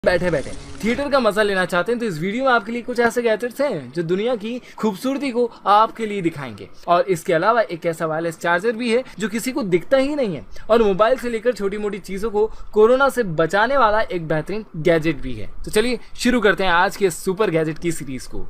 बैठे बैठे थिएटर का मजा लेना चाहते हैं तो इस वीडियो में आपके लिए कुछ ऐसे गैजेट्स हैं जो दुनिया की खूबसूरती को आपके लिए दिखाएंगे। और इसके अलावा एक ऐसा वायरलेस चार्जर भी है जो किसी को दिखता ही नहीं है और मोबाइल से लेकर छोटी मोटी चीजों को कोरोना से बचाने वाला एक बेहतरीन गैजेट भी है। तो चलिए शुरू करते हैं आज के सुपर गैजेट की सीरीज को।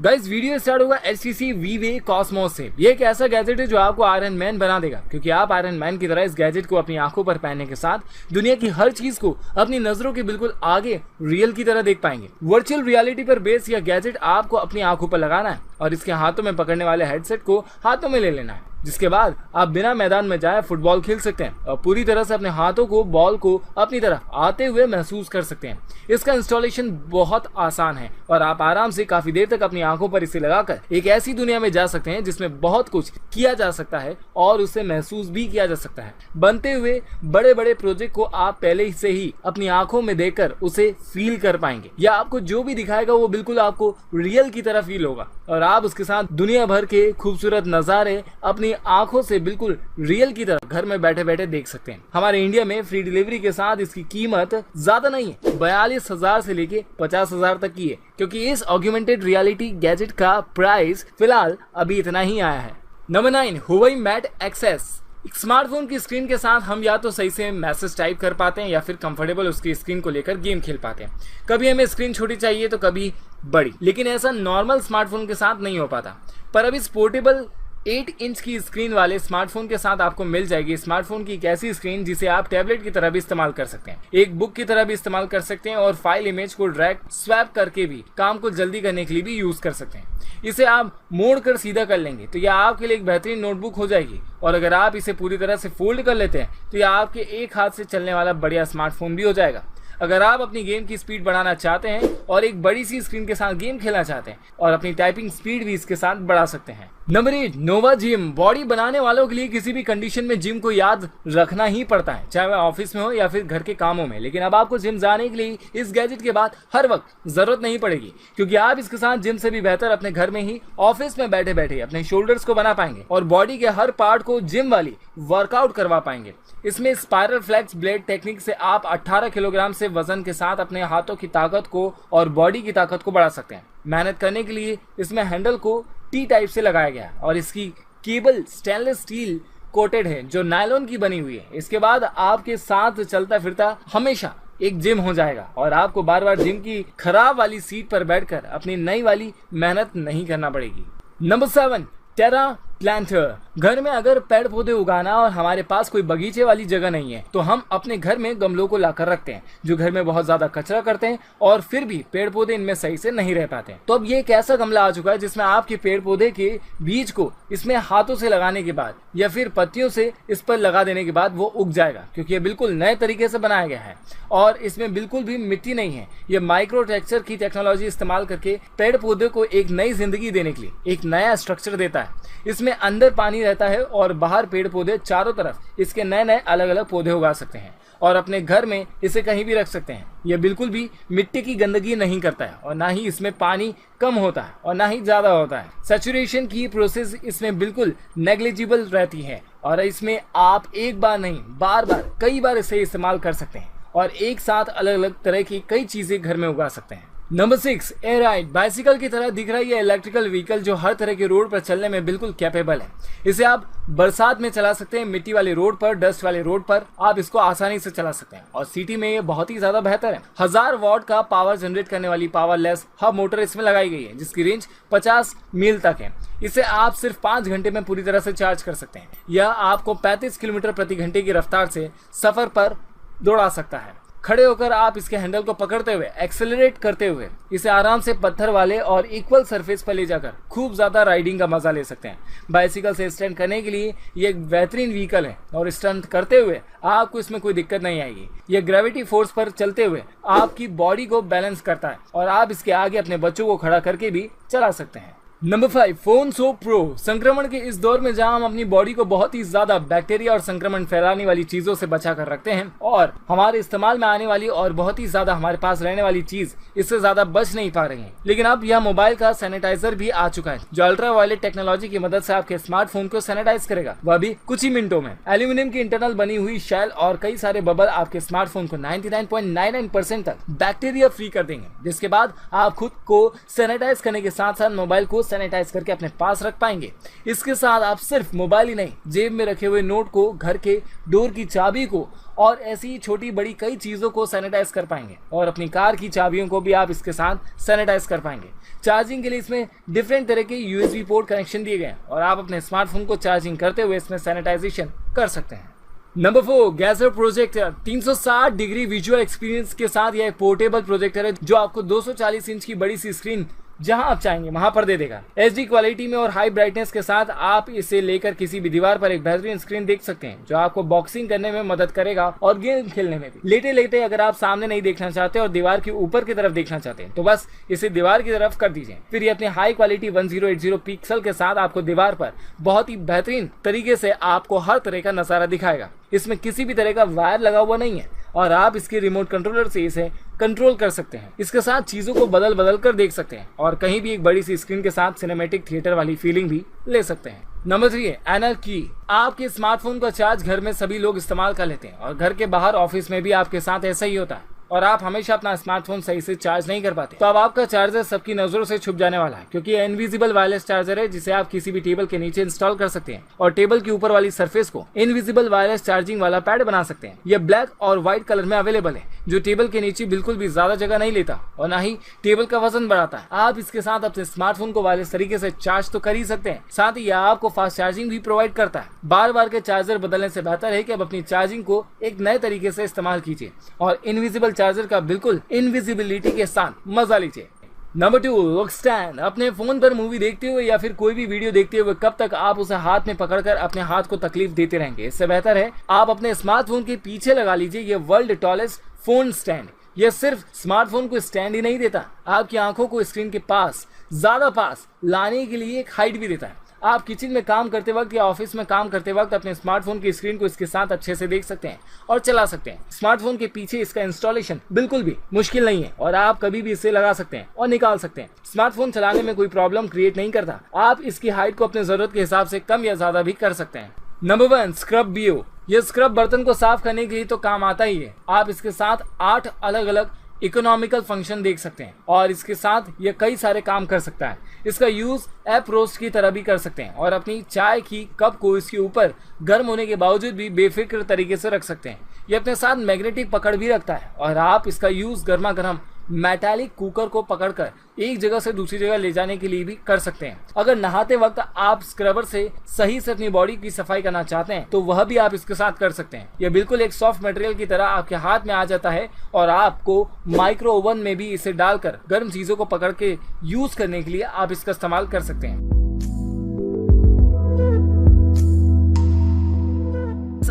गाइस वीडियो स्टार्ट होगा HTC Vive Cosmos से। ये एक ऐसा गैजेट है जो आपको आयरन मैन बना देगा, क्योंकि आप आयरन मैन की तरह इस गैजेट को अपनी आंखों पर पहनने के साथ दुनिया की हर चीज को अपनी नजरों के बिल्कुल आगे रियल की तरह देख पाएंगे। वर्चुअल रियलिटी पर बेस यह गैजेट आपको अपनी आंखों पर लगाना है और इसके हाथों में पकड़ने वाले हेडसेट को हाथों में ले लेना है, जिसके बाद आप बिना मैदान में जाए फुटबॉल खेल सकते हैं और पूरी तरह से अपने हाथों को बॉल को अपनी तरफ आते हुए महसूस कर सकते हैं। इसका इंस्टॉलेशन बहुत आसान है और आप आराम से काफी देर तक अपनी आंखों पर इसे लगाकर एक ऐसी दुनिया में जा सकते हैं जिसमें बहुत कुछ किया जा सकता है और उसे महसूस भी किया जा सकता है। बनते हुए बड़े बड़े प्रोजेक्ट को आप पहले से ही अपनी आंखों में देखकर उसे फील कर पाएंगे, या आपको जो भी दिखाएगा वो बिल्कुल आपको रियल की तरह फील होगा और आप उसके साथ दुनिया भर के खूबसूरत नजारे अपनी आंखों से बिल्कुल रियल की तरह घर में बैठे बैठे देख सकते हैं। हमारे इंडिया में फ्री डिलीवरी के साथ इसकी कीमत ज्यादा नहीं है, 42,000 से लेके 50,000 तक की है, क्योंकि इस ऑग्यूमेंटेड रियलिटी गैजेट का प्राइस फिलहाल अभी इतना ही आया है। Number 9, Huawei Mate XS। एक स्मार्टफोन की स्क्रीन के साथ हम या तो सही से मैसेज टाइप कर पाते हैं या फिर कंफर्टेबल उसकी स्क्रीन को लेकर गेम खेल पाते हैं। कभी हमें स्क्रीन छोटी चाहिए तो कभी बड़ी, लेकिन ऐसा नॉर्मल स्मार्टफोन के साथ नहीं हो पाता। पर अब इस पोर्टेबल 8 इंच की स्क्रीन वाले स्मार्टफोन के साथ आपको मिल जाएगी स्मार्टफोन की एक ऐसी स्क्रीन जिसे आप टैबलेट की तरह भी इस्तेमाल कर सकते हैं, एक बुक की तरह भी इस्तेमाल कर सकते हैं और फाइल इमेज को ड्रैग स्वैप करके भी काम को जल्दी करने के लिए भी यूज कर सकते हैं। इसे आप मोड़ कर सीधा कर लेंगे तो यह आपके लिए एक बेहतरीन नोटबुक हो जाएगी, और अगर आप इसे पूरी तरह से फोल्ड कर लेते हैं तो यह आपके एक हाथ से चलने वाला बढ़िया स्मार्टफोन भी हो जाएगा। अगर आप अपनी गेम की स्पीड बढ़ाना चाहते हैं और एक बड़ी सी स्क्रीन के साथ गेम खेलना चाहते हैं और अपनी टाइपिंग स्पीड भी इसके साथ बढ़ा सकते हैं। नंबर 8, नोवा जिम। बॉडी बनाने वालों के लिए किसी भी कंडीशन में जिम को याद रखना ही पड़ता है, चाहे वह ऑफिस में हो या फिर घर के कामों में, लेकिन अब आपको जिम जाने के लिए इस गैजेट के बाद हर वक्त जरूरत नहीं पड़ेगी, क्योंकि आप इसके साथ जिम से भी बेहतर अपने घर में ही ऑफिस में बैठे बैठे अपने शोल्डर्स को बना पाएंगे और बॉडी के हर पार्ट को जिम वाली वर्कआउट करवा पाएंगे। इसमें स्पाइरल फ्लेक्स ब्लेड टेक्निक से आप 18 किलोग्राम से वजन के साथ अपने हाथों की ताकत को और बॉडी की ताकत को बढ़ा सकते हैं। मेहनत करने के लिए इसमें हैंडल को टी टाइप से लगाया गया और इसकी केबल स्टेनलेस स्टील कोटेड है जो नायलॉन की बनी हुई है। इसके बाद आपके साथ चलता फिरता हमेशा एक जिम हो जाएगा और आपको बार बार जिम की खराब वाली सीट पर बैठकर अपनी नई वाली मेहनत नहीं करना पड़ेगी। नंबर 7, टेरा प्लांटर। घर में अगर पेड़ पौधे उगाना और हमारे पास कोई बगीचे वाली जगह नहीं है तो हम अपने घर में गमलों को लाकर रखते हैं जो घर में बहुत ज्यादा कचरा करते हैं और फिर भी पेड़ पौधे इनमें सही से नहीं रह पाते। तो अब ये एक ऐसा गमला आ चुका है जिसमें आपके पेड़ पौधे के बीज को इसमें हाथों से लगाने के बाद या फिर पत्तियों से इस पर लगा देने के बाद वो उग जाएगा, क्योंकि ये बिल्कुल नए तरीके से बनाया गया है और इसमें बिल्कुल भी मिट्टी नहीं है। ये माइक्रो टेक्सचर की टेक्नोलॉजी इस्तेमाल करके पेड़ पौधे को एक नई जिंदगी देने के लिए एक नया स्ट्रक्चर देता है। इसमें अंदर पानी रहता है और बाहर पेड़ पौधे, चारों तरफ इसके नए नए अलग अलग पौधे उगा सकते हैं और अपने घर में इसे कहीं भी रख सकते हैं। यह बिल्कुल भी मिट्टी की गंदगी नहीं करता है और ना ही इसमें पानी कम होता है और ना ही ज्यादा होता है। सैचुरेशन की प्रोसेस इसमें बिल्कुल नेग्लिजिबल रहती है और इसमें आप एक बार नहीं बार बार कई बार इसे इस्तेमाल कर सकते हैं और एक साथ अलग अलग तरह की कई चीजें घर में उगा सकते हैं। Number 6, arid. बाइसिकल की तरह दिख रहा है ये इलेक्ट्रिकल व्हीकल जो हर तरह के रोड पर चलने में बिल्कुल कैपेबल है। इसे आप बरसात में चला सकते हैं, मिट्टी वाले रोड पर, डस्ट वाले रोड पर आप इसको आसानी से चला सकते हैं और सिटी में ये बहुत ही ज्यादा बेहतर है। 1000 वॉट का पावर जनरेट करने वाली पावरलेस हब मोटर इसमें लगाई गई है जिसकी रेंज 50 मील तक है। इसे आप सिर्फ 5 घंटे में पूरी तरह से चार्ज कर सकते हैं। यह आपको 35 किलोमीटर प्रति घंटे की रफ्तार से सफर पर दौड़ा सकता है। खड़े होकर आप इसके हैंडल को पकड़ते हुए एक्सेलरेट करते हुए इसे आराम से पत्थर वाले और इक्वल सरफेस पर ले जाकर खूब ज्यादा राइडिंग का मजा ले सकते हैं। बाइसिकल से स्टंट करने के लिए ये एक बेहतरीन व्हीकल है और स्टंट करते हुए आपको इसमें कोई दिक्कत नहीं आएगी। यह ग्रेविटी फोर्स पर चलते हुए आपकी बॉडी को बैलेंस करता है और आप इसके आगे अपने बच्चों को खड़ा करके भी चला सकते हैं। Number 5, phone so pro. संक्रमण के इस दौर में जहां हम अपनी बॉडी को बहुत ही ज्यादा बैक्टीरिया और संक्रमण फैलाने वाली चीजों से बचा कर रखते हैं और हमारे इस्तेमाल में आने वाली और बहुत ही ज्यादा हमारे पास रहने वाली चीज इससे ज्यादा बच नहीं पा रही है, लेकिन अब यह मोबाइल का सैनिटाइजर भी आ चुका है जो अल्ट्रा वायलेट टेक्नोलॉजी की मदद से आपके स्मार्टफोन को सैनिटाइज करेगा, वह भी कुछ ही मिनटों में। एल्यूमिनियम की इंटरनल बनी हुई शेल और कई सारे बबल आपके स्मार्टफोन को 99.99% तक बैक्टीरिया फ्री कर देंगे, जिसके बाद आप खुद को सैनिटाइज करने के साथ साथ मोबाइल को सैनिटाइज करके अपने पास रख पाएंगे। इसके साथ आप सिर्फ मोबाइल ही नहीं, जेब में रखे हुए नोट को, घर के डोर की चाबी को और ऐसी छोटी बड़ी कई चीजों को सैनिटाइज कर पाएंगे और अपनी कार की चाबियों को भी आप इसके साथ सैनिटाइज कर पाएंगे। चार्जिंग के लिए इसमें डिफरेंट तरह के यूएसबी पोर्ट कनेक्शन दिए गए हैं और आप अपने स्मार्टफोन को चार्जिंग करते हुए इसमें सैनिटाइजेशन कर सकते हैं। नंबर 4, गैजर प्रोजेक्टर। 360 डिग्री विजुअल एक्सपीरियंस के साथ यह एक पोर्टेबल प्रोजेक्टर है जो आपको 240 इंच की बड़ी सी स्क्रीन जहां आप चाहेंगे वहां पर दे देगा। एचडी क्वालिटी में और हाई ब्राइटनेस के साथ आप इसे लेकर किसी भी दीवार पर एक बेहतरीन स्क्रीन देख सकते हैं जो आपको बॉक्सिंग करने में मदद करेगा और गेम खेलने में भी। लेटे लेटे अगर आप सामने नहीं देखना चाहते और दीवार के ऊपर की तरफ देखना चाहते हैं तो बस इसे दीवार की तरफ कर दीजिए। फिर ये अपनी हाई क्वालिटी 1080 पिक्सल के साथ आपको दीवार पर बहुत ही बेहतरीन तरीके से आपको हर तरह का नजारा दिखाएगा। इसमें किसी भी तरह का वायर लगा हुआ नहीं है और आप इसके रिमोट कंट्रोलर से इसे कंट्रोल कर सकते हैं। इसके साथ चीजों को बदल बदल कर देख सकते हैं और कहीं भी एक बड़ी सी स्क्रीन के साथ सिनेमैटिक थिएटर वाली फीलिंग भी ले सकते हैं। नंबर 3 है एनर की। आपके स्मार्टफोन का चार्ज घर में सभी लोग इस्तेमाल कर लेते हैं और घर के बाहर ऑफिस में भी आपके साथ ऐसा ही होता है और आप हमेशा अपना स्मार्टफोन सही से चार्ज नहीं कर पाते, तो अब आपका चार्जर सबकी नजरों से छुप जाने वाला है क्योंकि इनविजिबल वायरलेस चार्जर है जिसे आप किसी भी टेबल के नीचे इंस्टॉल कर सकते हैं और टेबल के ऊपर वाली सरफेस को इनविजिबल वायरलेस चार्जिंग वाला पैड बना सकते हैं। यह ब्लैक और व्हाइट कलर में अवेलेबल है जो टेबल के नीचे बिल्कुल भी ज्यादा जगह नहीं लेता और ना ही टेबल का वजन बढ़ाता है। आप इसके साथ अपने स्मार्टफोन को वायरलेस तरीके से चार्ज तो कर ही सकते हैं, साथ ही यह आपको फास्ट चार्जिंग भी प्रोवाइड करता है। बार बार के चार्जर बदलने से बेहतर है कि अब अपनी चार्जिंग को एक नए तरीके से इस्तेमाल कीजिए और इनविजिबल चार्जर का बिल्कुल इनविजिबिलिटी के साथ मजा लीजिए। Number 2, look stand. अपने फोन पर मूवी देखते हुए या फिर कोई भी वीडियो देखते हुए कब तक आप उसे हाथ में पकड़कर अपने हाथ को तकलीफ देते रहेंगे। इससे बेहतर है आप अपने स्मार्टफोन के पीछे लगा लीजिए ये वर्ल्ड टॉलेस्ट फोन स्टैंड। यह सिर्फ स्मार्टफोन को स्टैंड ही नहीं देता, आपकी आंखों को स्क्रीन के पास ज्यादा पास लाने के लिए एक हाइट भी देता है। आप किचन में काम करते वक्त या ऑफिस में काम करते वक्त अपने स्मार्टफोन की स्क्रीन को इसके साथ अच्छे से देख सकते हैं और चला सकते हैं। स्मार्टफोन के पीछे इसका इंस्टॉलेशन बिल्कुल भी मुश्किल नहीं है और आप कभी भी इसे लगा सकते हैं और निकाल सकते हैं। स्मार्टफोन चलाने में कोई प्रॉब्लम क्रिएट नहीं करता। आप इसकी हाइट को अपने जरूरत के हिसाब से कम या ज्यादा भी कर सकते हैं। नंबर 1, स्क्रब बीओ। यह स्क्रब बर्तन को साफ करने के लिए तो काम आता ही है, आप इसके साथ 8 अलग अलग इकोनॉमिकल फंक्शन देख सकते हैं और इसके साथ ये कई सारे काम कर सकता है। इसका यूज ऐप रोस्ट की तरह भी कर सकते हैं और अपनी चाय की कप को इसके ऊपर गर्म होने के बावजूद भी बेफिक्र तरीके से रख सकते हैं। ये अपने साथ मैग्नेटिक पकड़ भी रखता है और आप इसका यूज गर्मा गर्म मेटालिक कुकर को पकड़कर एक जगह से दूसरी जगह ले जाने के लिए भी कर सकते हैं। अगर नहाते वक्त आप स्क्रबर से सही से अपनी बॉडी की सफाई करना चाहते हैं तो वह भी आप इसके साथ कर सकते हैं। यह बिल्कुल एक सॉफ्ट मटेरियल की तरह आपके हाथ में आ जाता है और आपको माइक्रो ओवन में भी इसे डालकर गर्म चीजों को पकड़ के यूज करने के लिए आप इसका इस्तेमाल कर सकते हैं।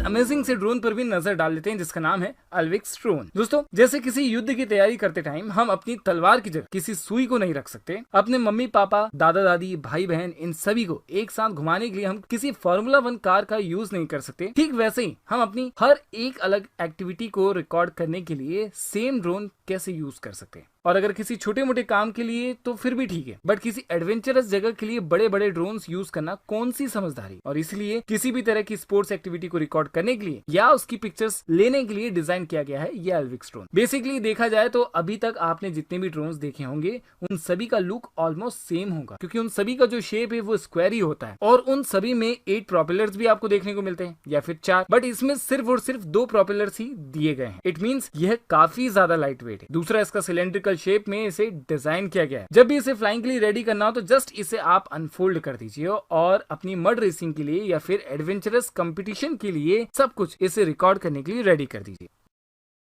अमेजिंग से ड्रोन पर भी नजर डाल लेते हैं जिसका नाम है अल्विक्स ड्रोन। दोस्तों, जैसे किसी युद्ध की तैयारी करते टाइम हम अपनी तलवार की जगह किसी सुई को नहीं रख सकते, अपने मम्मी पापा, दादा दादी, भाई बहन इन सभी को एक साथ घुमाने के लिए हम किसी फार्मूला 1 कार का यूज नहीं कर सकते, ठीक वैसे ही हम अपनी हर एक अलग एक्टिविटी को रिकॉर्ड करने के लिए सेम ड्रोन कैसे यूज कर सकते हैं। और अगर किसी छोटे मोटे काम के लिए तो फिर भी ठीक है, बट किसी एडवेंचरस जगह के लिए बड़े बड़े ड्रोन्स यूज करना कौन सी समझदारी। और इसलिए किसी भी तरह की स्पोर्ट्स एक्टिविटी को रिकॉर्ड करने के लिए या उसकी पिक्चर्स लेने के लिए डिजाइन किया गया है ये अल्विक्स ड्रोन। बेसिकली देखा जाए तो अभी तक आपने जितने भी ड्रोन्स देखे होंगे उन सभी का लुक ऑलमोस्ट सेम होगा क्योंकि उन सभी का जो शेप है वो स्क्वायर ही होता है और उन सभी में 8 प्रोपेलर्स भी आपको देखने को मिलते हैं या फिर 4, बट इसमें सिर्फ और सिर्फ 2 प्रोपेलर्स ही दिए गए हैं। इट मींस यह काफी ज्यादा लाइट वेट है। दूसरा, इसका सिलेंड्रिकल शेप में इसे डिजाइन किया गया है। जब भी इसे फ्लाइंग के लिए रेडी करना हो तो जस्ट इसे आप अनफोल्ड कर दीजिए और अपनी मड रेसिंग के लिए या फिर एडवेंचरस कंपटीशन के लिए सब कुछ इसे रिकॉर्ड करने के लिए रेडी कर दीजिए।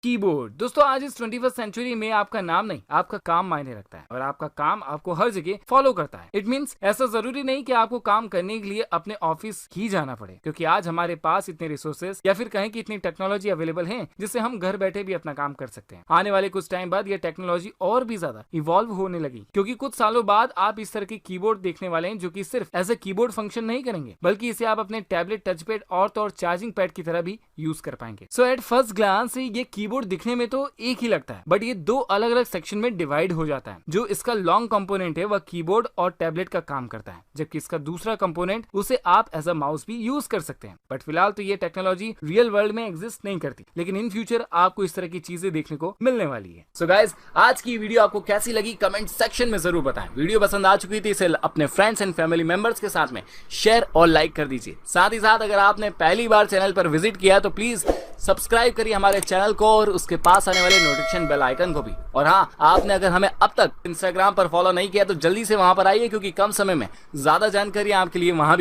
कीबोर्ड। दोस्तों आज इस 21st सेंचुरी में आपका नाम नहीं, आपका काम मायने रखता है और आपका काम आपको हर जगह फॉलो करता है। इट मींस ऐसा जरूरी नहीं कि आपको काम करने के लिए अपने ऑफिस ही जाना पड़े, क्योंकि आज हमारे पास इतने रिसोर्सेज या फिर कहें कि इतनी टेक्नोलॉजी अवेलेबल है जिससे हम घर बैठे भी अपना काम कर सकते हैं। आने वाले कुछ टाइम बाद ये टेक्नोलॉजी और भी ज्यादा इवॉल्व होने लगी, क्योंकि कुछ सालों बाद आप इस तरह के कीबोर्ड देखने वाले हैं जो कि सिर्फ एज ए कीबोर्ड फंक्शन नहीं करेंगे, बल्कि इसे आप अपने टैबलेट, टचपैड और तो और चार्जिंग पैड की तरह भी यूज कर पाएंगे। सो एट फर्स्ट ग्लांस ये कीबोर्ड दिखने में तो एक ही लगता है, बट ये दो अलग अलग सेक्शन में डिवाइड हो जाता है। जो इसका लॉन्ग कंपोनेंट है वह कीबोर्ड और टैबलेट का काम करता है, जबकि इसका दूसरा कंपोनेंट उसे आप एज अ माउस भी यूज कर सकते हैं। बट फिलहाल तो ये टेक्नोलॉजी रियल वर्ल्ड में एग्जिस्ट नहीं करती, लेकिन इन फ्यूचर आपको इस तरह की चीजें देखने को मिलने वाली है। सो गाइस, आज की वीडियो आपको कैसी लगी कमेंट सेक्शन में जरूर बताएं। वीडियो पसंद आ चुकी थी इसे अपने फ्रेंड्स एंड फैमिली मेंबर्स के साथ में शेयर और लाइक कर दीजिए। साथ ही साथ अगर आपने पहली बार चैनल पर विजिट किया तो प्लीज सब्सक्राइब करिए हमारे चैनल को और उसके पास आने वाले नोटिफिकेशन बेल आइकन को भी। और हाँ, आपने अगर हमें अब तक इंस्टाग्राम पर फॉलो नहीं किया तो जल्दी से वहां पर आइए, क्योंकि कम समय में ज्यादा जानकारी आपके लिए वहां भी